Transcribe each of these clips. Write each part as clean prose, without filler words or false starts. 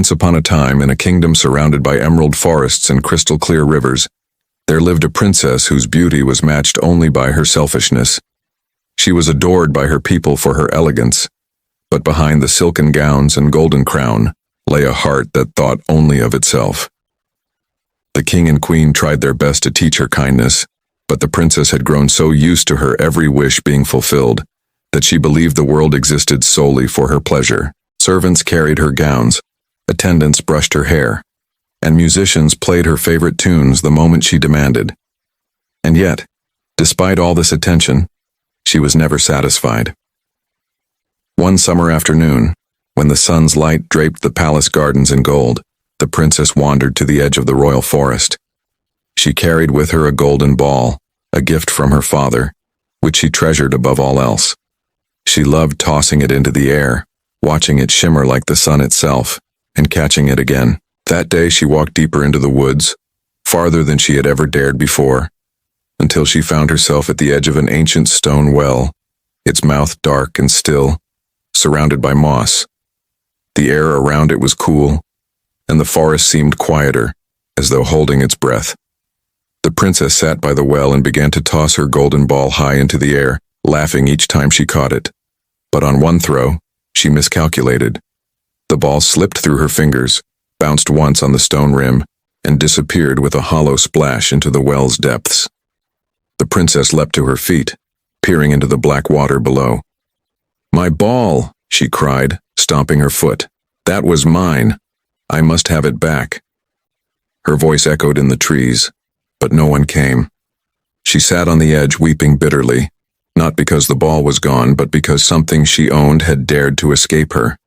Once upon a time, in a kingdom surrounded by emerald forests and crystal-clear rivers, there lived a princess whose beauty was matched only by her selfishness. She was adored by her people for her elegance, but behind the silken gowns and golden crown lay a heart that thought only of itself. The king and queen tried their best to teach her kindness, but the princess had grown so used to her every wish being fulfilled that she believed the world existed solely for her pleasure. Servants carried her gowns, attendants brushed her hair, and musicians played her favorite tunes the moment she demanded. And yet, despite all this attention, she was never satisfied. One summer afternoon, when the sun's light draped the palace gardens in gold, the princess wandered to the edge of the royal forest. She carried with her a golden ball, a gift from her father, which she treasured above all else. She loved tossing it into the air, watching it shimmer like the sun itself, and catching it again. That day she walked deeper into the woods, farther than she had ever dared before, until she found herself at the edge of an ancient stone well, its mouth dark and still, surrounded by moss. The air around it was cool, and the forest seemed quieter, as though holding its breath. The princess sat by the well and began to toss her golden ball high into the air, laughing each time she caught it. But on one throw, she miscalculated. The ball slipped through her fingers, bounced once on the stone rim, and disappeared with a hollow splash into the well's depths. The princess leapt to her feet, peering into the black water below. "My ball!" she cried, stomping her foot. "That was mine. I must have it back." Her voice echoed in the trees, but no one came. She sat on the edge weeping bitterly, not because the ball was gone, but because something she owned had dared to escape her.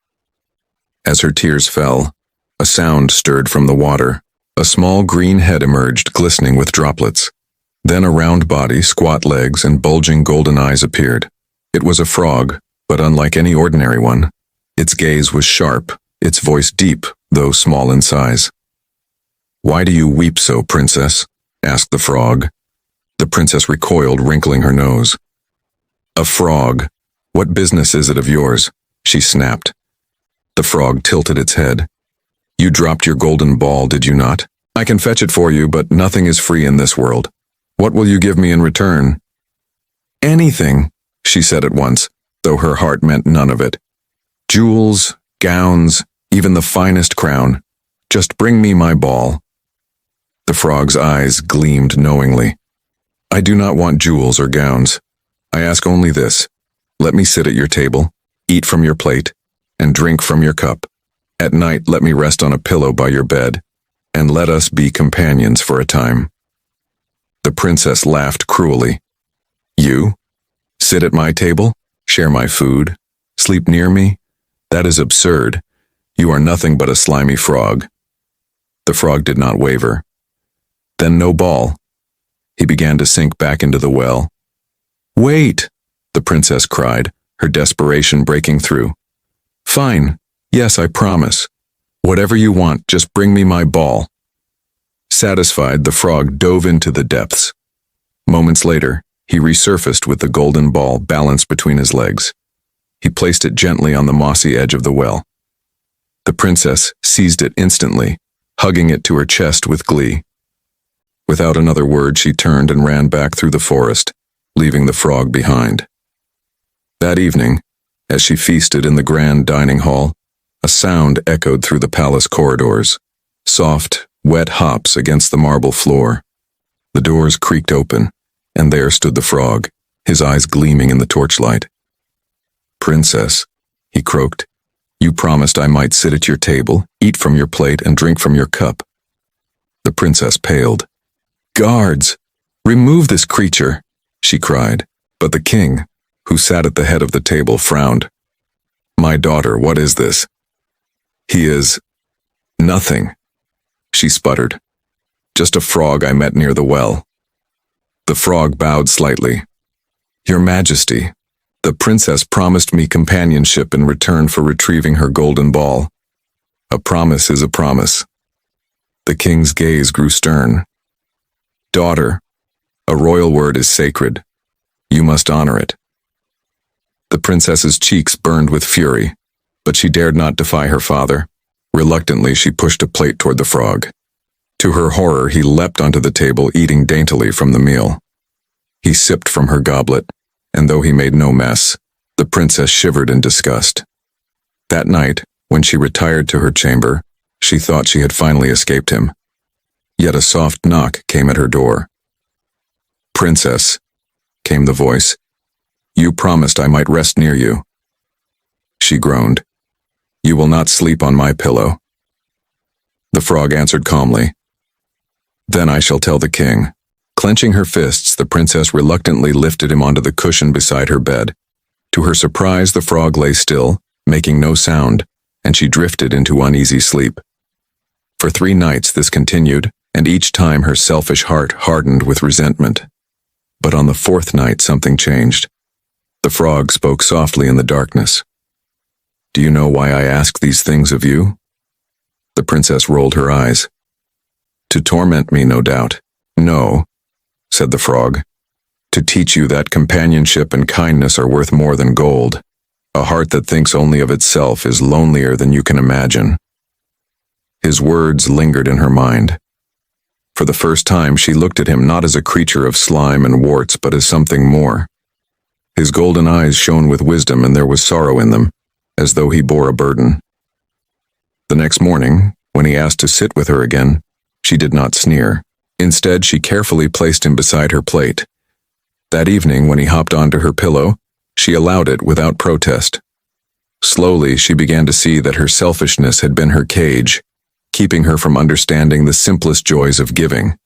As her tears fell, a sound stirred from the water. A small green head emerged, glistening with droplets. Then a round body, squat legs, and bulging golden eyes appeared. It was a frog, but unlike any ordinary one. Its gaze was sharp, its voice deep, though small in size. "Why do you weep so, princess?" asked the frog. The princess recoiled, wrinkling her nose. "A frog. What business is it of yours?" she snapped. The frog tilted its head. "You dropped your golden ball, did you not? I can fetch it for you, but nothing is free in this world. What will you give me in return?" "Anything," she said at once, though her heart meant none of it. "Jewels, gowns, even the finest crown. Just bring me my ball." The frog's eyes gleamed knowingly. "I do not want jewels or gowns. I ask only this. Let me sit at your table, eat from your plate, and drink from your cup. At night let me rest on a pillow by your bed, and let us be companions for a time." The princess laughed cruelly. "You? Sit at my table? Share my food? Sleep near me? That is absurd. You are nothing but a slimy frog." The frog did not waver. "Then no ball." He began to sink back into the well. "Wait!" the princess cried, her desperation breaking through. "Fine. Yes, I promise. Whatever you want, just bring me my ball." Satisfied, the frog dove into the depths. Moments later, he resurfaced with the golden ball balanced between his legs. He placed it gently on the mossy edge of the well. The princess seized it instantly, hugging it to her chest with glee. Without another word, she turned and ran back through the forest, leaving the frog behind. That evening, as she feasted in the grand dining hall, a sound echoed through the palace corridors, soft, wet hops against the marble floor. The doors creaked open, and there stood the frog, his eyes gleaming in the torchlight. "Princess," he croaked, "you promised I might sit at your table, eat from your plate, and drink from your cup." The princess paled. "Guards! Remove this creature!" she cried, but the king, who sat at the head of the table, frowned. "My daughter, what is this?" "He is nothing," she sputtered. "Just a frog I met near the well." The frog bowed slightly. "Your Majesty, the princess promised me companionship in return for retrieving her golden ball. A promise is a promise." The king's gaze grew stern. "Daughter, a royal word is sacred. You must honor it." The princess's cheeks burned with fury, but she dared not defy her father. Reluctantly, she pushed a plate toward the frog. To her horror, he leapt onto the table, eating daintily from the meal. He sipped from her goblet, and though he made no mess, the princess shivered in disgust. That night, when she retired to her chamber, she thought she had finally escaped him. Yet a soft knock came at her door. "Princess," came the voice, "you promised I might rest near you." She groaned. "You will not sleep on my pillow." The frog answered calmly, "Then I shall tell the king." Clenching her fists, the princess reluctantly lifted him onto the cushion beside her bed. To her surprise, the frog lay still, making no sound, and she drifted into uneasy sleep. For 3 nights this continued, and each time her selfish heart hardened with resentment. But on the 4th night something changed. The frog spoke softly in the darkness. "Do you know why I ask these things of you?" The princess rolled her eyes. "To torment me, no doubt." "No," said the frog. "To teach you that companionship and kindness are worth more than gold. A heart that thinks only of itself is lonelier than you can imagine." His words lingered in her mind. For the first time, she looked at him not as a creature of slime and warts, but as something more. His golden eyes shone with wisdom, and there was sorrow in them, as though he bore a burden. The next morning, when he asked to sit with her again, she did not sneer. Instead, she carefully placed him beside her plate. That evening, when he hopped onto her pillow, she allowed it without protest. Slowly, she began to see that her selfishness had been her cage, keeping her from understanding the simplest joys of giving.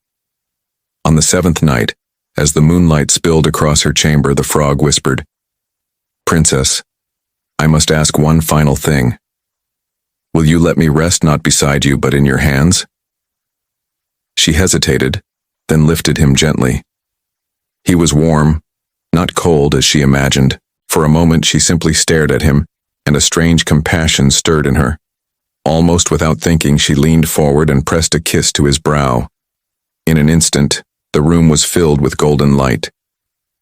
On the 7th night, as the moonlight spilled across her chamber, the frog whispered, "Princess, I must ask one final thing. Will you let me rest not beside you, but in your hands?" She hesitated, then lifted him gently. He was warm, not cold as she imagined. For a moment she simply stared at him, and a strange compassion stirred in her. Almost without thinking, she leaned forward and pressed a kiss to his brow. In an instant, the room was filled with golden light.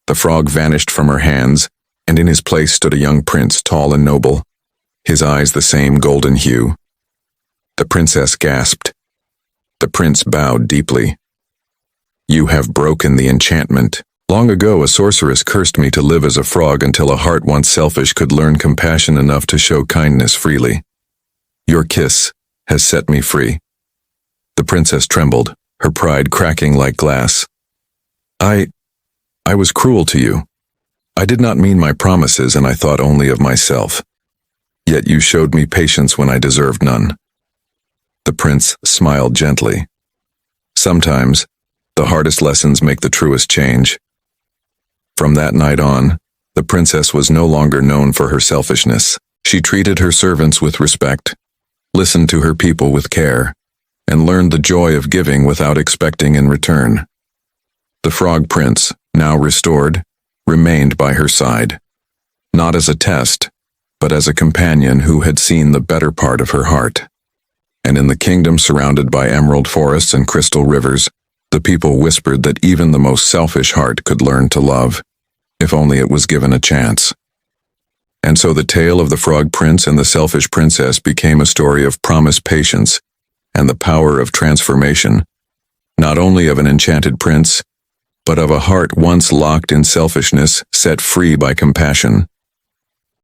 The frog vanished from her hands, and in his place stood a young prince, tall and noble, his eyes the same golden hue. The princess gasped. The prince bowed deeply. "You have broken the enchantment. Long ago a sorceress cursed me to live as a frog until a heart once selfish could learn compassion enough to show kindness freely. Your kiss has set me free." The princess trembled, her pride cracking like glass. I was cruel to you. I did not mean my promises, and I thought only of myself. Yet you showed me patience when I deserved none." The prince smiled gently. "Sometimes, the hardest lessons make the truest change." From that night on, the princess was no longer known for her selfishness. She treated her servants with respect, listened to her people with care, and learned the joy of giving without expecting in return. The frog prince, now restored, remained by her side, not as a test, but as a companion who had seen the better part of her heart. And in the kingdom surrounded by emerald forests and crystal rivers, the people whispered that even the most selfish heart could learn to love, if only it was given a chance. And so the tale of the frog prince and the selfish princess became a story of promised patience and the power of transformation, not only of an enchanted prince, but of a heart once locked in selfishness, set free by compassion.